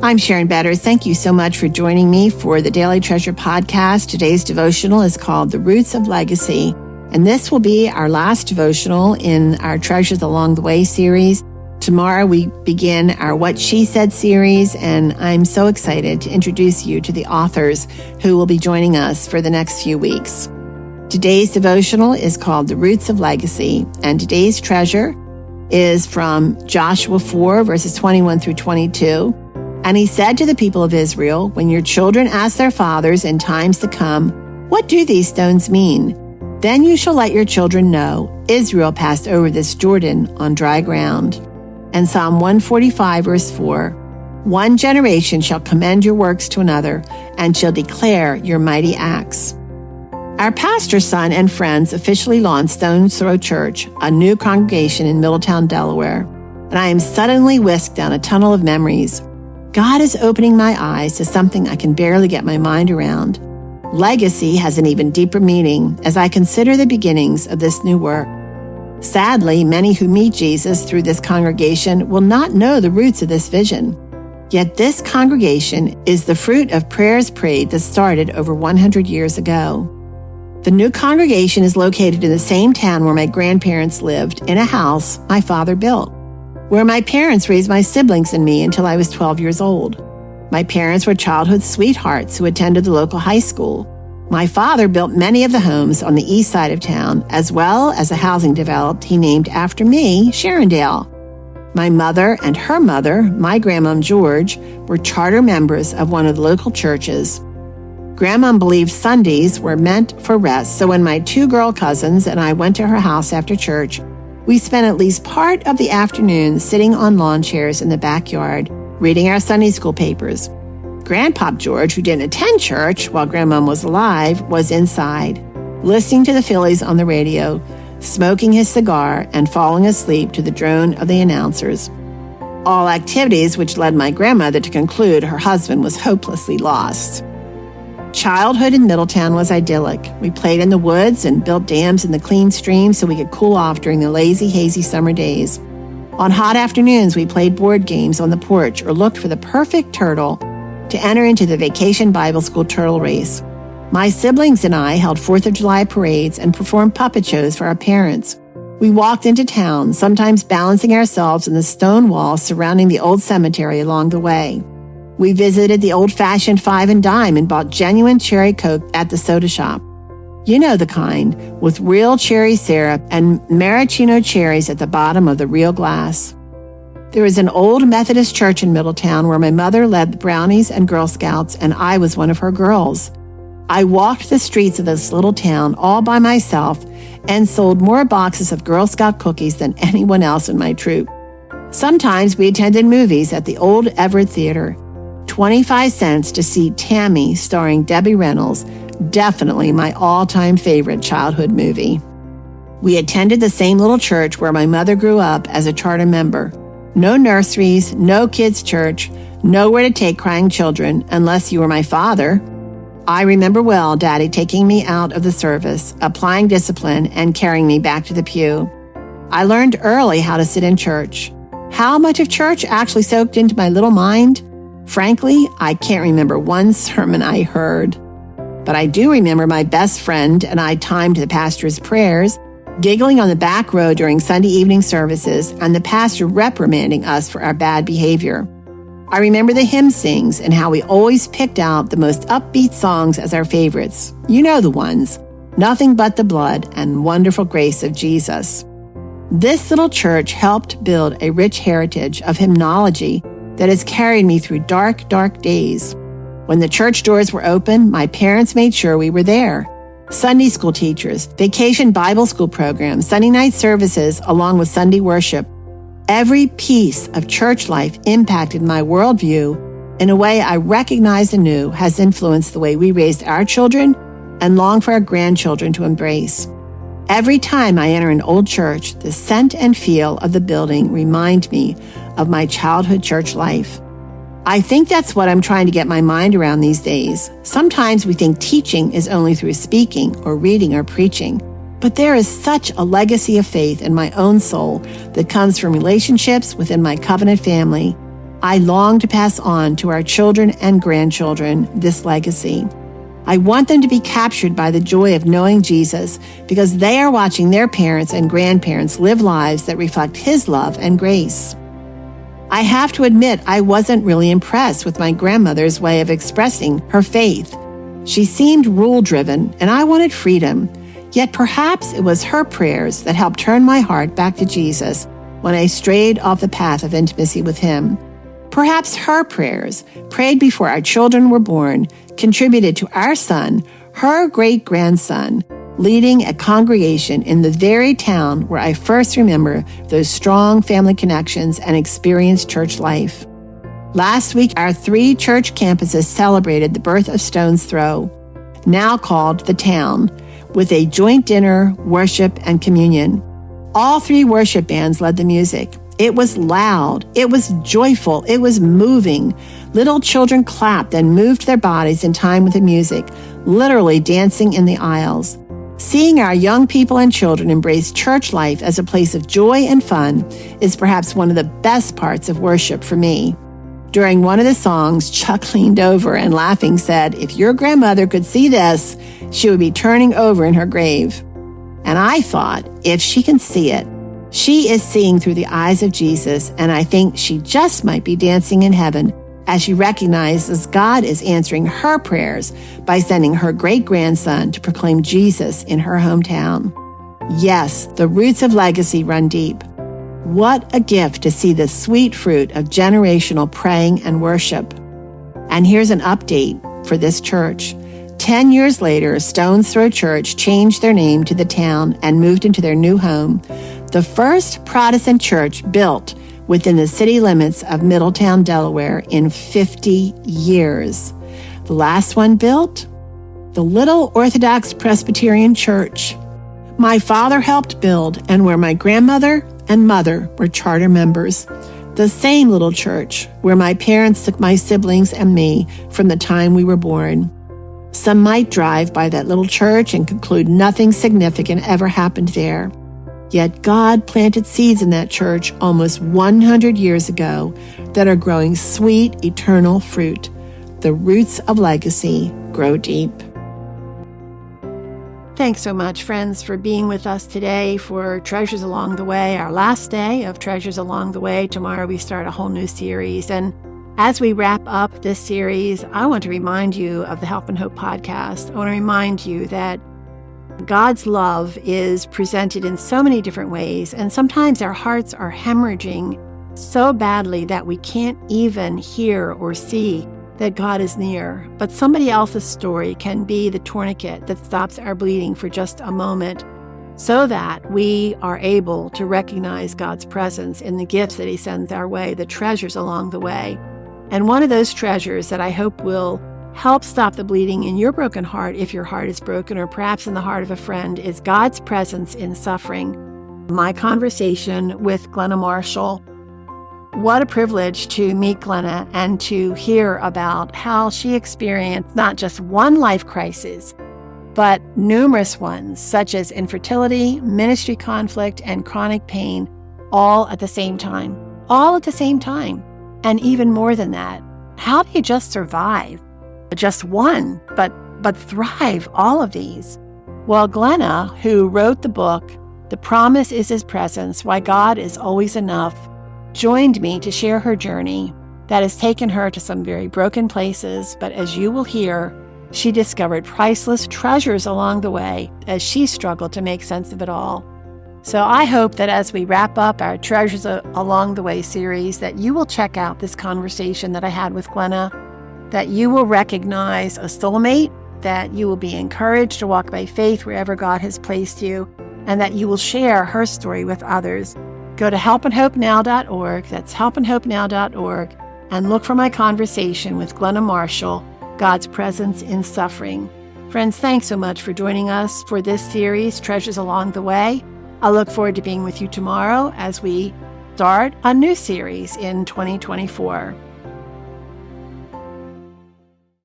I'm Sharon Betters. Thank you so much for joining me for the Daily Treasure podcast. Today's devotional is called The Roots of Legacy, and this will be our last devotional in our Treasures Along the Way series. Tomorrow we begin our What She Said series, and I'm so excited to introduce you to the authors who will be joining us for the next few weeks. Today's devotional is called The Roots of Legacy, and today's treasure is from Joshua 4, verses 21 through 22. And he said to the people of Israel, "When your children ask their fathers in times to come, 'What do these stones mean?' then you shall let your children know, Israel passed over this Jordan on dry ground." And Psalm 145, verse 4, "One generation shall commend your works to another, and shall declare your mighty acts." Our pastor's son and friends officially launched Stone's Throw Church, a new congregation in Middletown, Delaware, and I am suddenly whisked down a tunnel of memories. God is opening my eyes to something I can barely get my mind around. Legacy has an even deeper meaning as I consider the beginnings of this new work. Sadly, many who meet Jesus through this congregation will not know the roots of this vision. Yet this congregation is the fruit of prayers prayed that started over 100 years ago. The new congregation is located in the same town where my grandparents lived, in a house my father built, where my parents raised my siblings and me until I was 12 years old. My parents were childhood sweethearts who attended the local high school. My father built many of the homes on the east side of town, as well as a housing development he named after me, Sharondale. My mother and her mother, my Grandmom George, were charter members of one of the local churches. Grandmom believed Sundays were meant for rest, so when my two girl cousins and I went to her house after church, we spent at least part of the afternoon sitting on lawn chairs in the backyard, reading our Sunday school papers. Grandpop George, who didn't attend church while Grandmom was alive, was inside, listening to the Phillies on the radio, smoking his cigar, and falling asleep to the drone of the announcers. All activities which led my grandmother to conclude her husband was hopelessly lost. Childhood in Middletown was idyllic. We played in the woods and built dams in the clean streams so we could cool off during the lazy, hazy summer days. On hot afternoons, we played board games on the porch or looked for the perfect turtle to enter into the Vacation Bible School turtle race. My siblings and I held 4th of July parades and performed puppet shows for our parents. We walked into town, sometimes balancing ourselves on the stone wall surrounding the old cemetery along the way. We visited the old-fashioned Five and Dime and bought genuine cherry Coke at the soda shop. You know the kind, with real cherry syrup and maraschino cherries at the bottom of the real glass. There was an old Methodist church in Middletown where my mother led the Brownies and Girl Scouts, and I was one of her girls. I walked the streets of this little town all by myself and sold more boxes of Girl Scout cookies than anyone else in my troop. Sometimes we attended movies at the old Everett Theater. 25 cents to see Tammy starring Debbie Reynolds, definitely my all-time favorite childhood movie. We attended the same little church where my mother grew up as a charter member. No nurseries, no kids' church, nowhere to take crying children unless you were my father. I remember well Daddy taking me out of the service, applying discipline, and carrying me back to the pew. I learned early how to sit in church. How much of church actually soaked into my little mind? Frankly, I can't remember one sermon I heard. But I do remember my best friend and I timed the pastor's prayers, giggling on the back row during Sunday evening services, and the pastor reprimanding us for our bad behavior. I remember the hymn sings and how we always picked out the most upbeat songs as our favorites. You know the ones, Nothing But the Blood and Wonderful Grace of Jesus. This little church helped build a rich heritage of hymnology that has carried me through dark, dark days. When the church doors were open, my parents made sure we were there. Sunday school teachers, vacation Bible school programs, Sunday night services, along with Sunday worship. Every piece of church life impacted my worldview in a way I recognized and knew has influenced the way we raised our children and long for our grandchildren to embrace. Every time I enter an old church, the scent and feel of the building remind me of my childhood church life. I think that's what I'm trying to get my mind around these days. Sometimes we think teaching is only through speaking or reading or preaching, but there is such a legacy of faith in my own soul that comes from relationships within my covenant family. I long to pass on to our children and grandchildren this legacy. I want them to be captured by the joy of knowing Jesus because they are watching their parents and grandparents live lives that reflect His love and grace. I have to admit I wasn't really impressed with my grandmother's way of expressing her faith. She seemed rule-driven, and I wanted freedom. Yet perhaps it was her prayers that helped turn my heart back to Jesus when I strayed off the path of intimacy with Him. Perhaps her prayers, prayed before our children were born, contributed to our son, her great-grandson, leading a congregation in the very town where I first remember those strong family connections and experienced church life. Last week, our 3 church campuses celebrated the birth of Stone's Throw, now called The Town, with a joint dinner, worship, and communion. All 3 worship bands led the music. It was loud, it was joyful, it was moving. Little children clapped and moved their bodies in time with the music, literally dancing in the aisles. Seeing our young people and children embrace church life as a place of joy and fun is perhaps one of the best parts of worship for me. During one of the songs, Chuck leaned over and laughing said, "If your grandmother could see this, she would be turning over in her grave." And I thought, if she can see it, she is seeing through the eyes of Jesus, and I think she just might be dancing in heaven as she recognizes God is answering her prayers by sending her great-grandson to proclaim Jesus in her hometown. Yes, the roots of legacy run deep. What a gift to see the sweet fruit of generational praying and worship. And here's an update for this church. 10 years later, Stone's Throw Church changed their name to The Town and moved into their new home, the first Protestant church built within the city limits of Middletown, Delaware in 50 years. The last one built? The Little Orthodox Presbyterian Church. My father helped build, and where my grandmother and mother were charter members. The same little church where my parents took my siblings and me from the time we were born. Some might drive by that little church and conclude nothing significant ever happened there. Yet God planted seeds in that church almost 100 years ago that are growing sweet, eternal fruit. The roots of legacy grow deep. Thanks so much, friends, for being with us today for Treasures Along the Way, our last day of Treasures Along the Way. Tomorrow we start a whole new series. And as we wrap up this series, I want to remind you of the Help and Hope podcast. I want to remind you that God's love is presented in so many different ways, and sometimes our hearts are hemorrhaging so badly that we can't even hear or see that God is near. But somebody else's story can be the tourniquet that stops our bleeding for just a moment so that we are able to recognize God's presence in the gifts that He sends our way, the treasures along the way. And one of those treasures that I hope will help stop the bleeding in your broken heart, if your heart is broken, or perhaps in the heart of a friend, is God's presence in suffering. My conversation with Glenna Marshall. What a privilege to meet Glenna and to hear about how she experienced not just one life crisis, but numerous ones, such as infertility, ministry conflict, and chronic pain, all at the same time. All at the same time. And even more than that, how do you just survive? Just one, but thrive all of these? Well, Glenna, who wrote the book, The Promise is His Presence, Why God is Always Enough, joined me to share her journey that has taken her to some very broken places, but as you will hear, she discovered priceless treasures along the way as she struggled to make sense of it all. So I hope that as we wrap up our Treasures Along the Way series, that you will check out this conversation that I had with Glenna, that you will recognize a soulmate, that you will be encouraged to walk by faith wherever God has placed you, and that you will share her story with others. Go to helpandhopenow.org, that's helpandhopenow.org, and look for my conversation with Glenna Marshall, God's Presence in Suffering. Friends, thanks so much for joining us for this series, Treasures Along the Way. I look forward to being with you tomorrow as we start a new series in 2024.